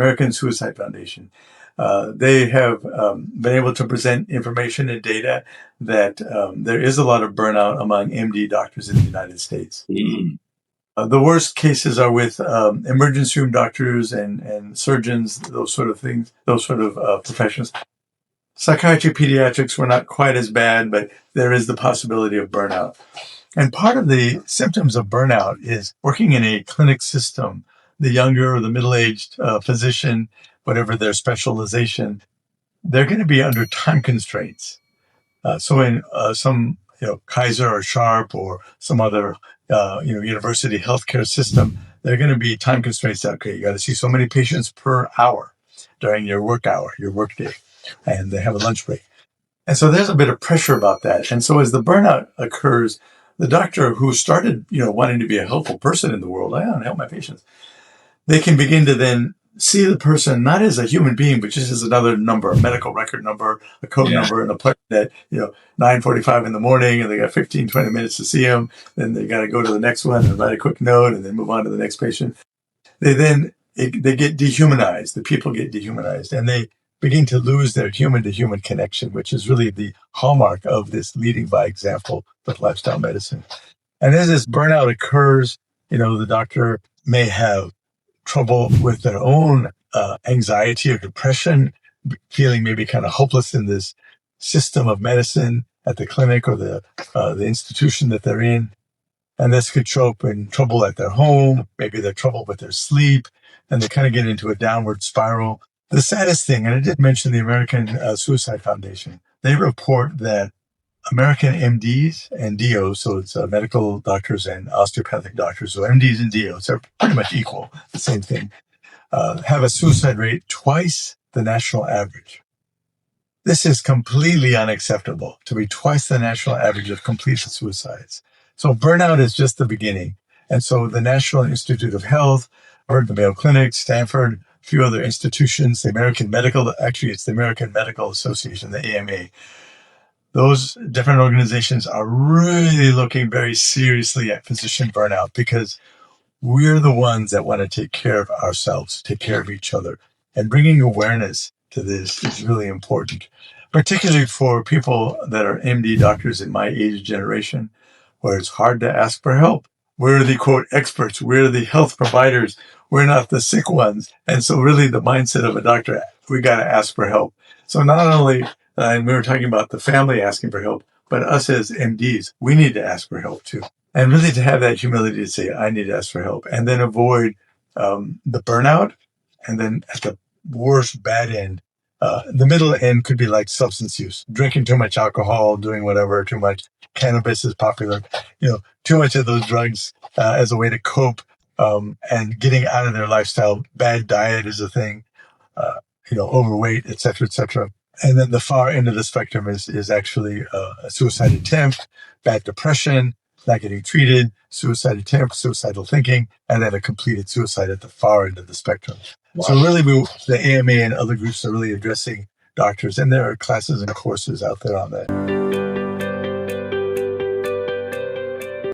American Suicide Foundation. They have been able to present information and data that there is a lot of burnout among MD doctors in the United States. The worst cases are with emergency room doctors and surgeons, those sort of things, those sort of professions. Psychiatry, pediatrics were not quite as bad, but there is the possibility of burnout. And part of the symptoms of burnout is working in a clinic system. The younger or the middle-aged physician, whatever their specialization, they're going to be under time constraints. So in some, Kaiser or Sharp or some other, university healthcare system, they're going to be time constraints. Okay, you got to see so many patients per hour during your work hour, your work day, and they have a lunch break. And so there's a bit of pressure about that. And so as the burnout occurs, the doctor who started, wanting to be a helpful person in the world, I want to help my patients, they can begin to then see the person not as a human being, but just as another number, a medical record number, a code number, and a appointment at 9:45 in the morning, and they got 15, 20 minutes to see them. Then they got to go to the next one and write a quick note, and then move on to the next patient. They get dehumanized. The people get dehumanized, and they begin to lose their human-to-human connection, which is really the hallmark of this leading by example with lifestyle medicine. And as this burnout occurs, the doctor may have trouble with their own anxiety or depression, feeling maybe kind of hopeless in this system of medicine at the clinic or the institution that they're in. And this could show up in trouble at their home, maybe they're trouble with their sleep, and they kind of get into a downward spiral. The saddest thing, and I did mention the American Suicide Foundation, they report that American MDs and DOs, so it's medical doctors and osteopathic doctors, so MDs and DOs are pretty much equal, the same thing, have a suicide rate twice the national average. This is completely unacceptable, to be twice the national average of completed suicides. So burnout is just the beginning. And so the National Institute of Health, or the Mayo Clinic, Stanford, a few other institutions, the American Medical Association, the AMA, those different organizations are really looking very seriously at physician burnout, because we're the ones that want to take care of ourselves, take care of each other. And bringing awareness to this is really important, particularly for people that are MD doctors in my age generation, where it's hard to ask for help. We're the, quote, experts. We're the health providers. We're not the sick ones. And so really the mindset of a doctor, we got to ask for help. So not only, and we were talking about the family asking for help, but us as MDs, we need to ask for help too. And really to have that humility to say, I need to ask for help, and then avoid the burnout. And then at the worst bad end, the middle end could be like substance use, drinking too much alcohol, doing whatever, too much. Cannabis is popular, too much of those drugs as a way to cope, and getting out of their lifestyle. Bad diet is a thing, overweight, et cetera, et cetera. And then the far end of the spectrum is actually a suicide attempt, bad depression, not getting treated, suicide attempt, suicidal thinking, and then a completed suicide at the far end of the spectrum. Wow. So really, the AMA and other groups are really addressing doctors, and there are classes and courses out there on that.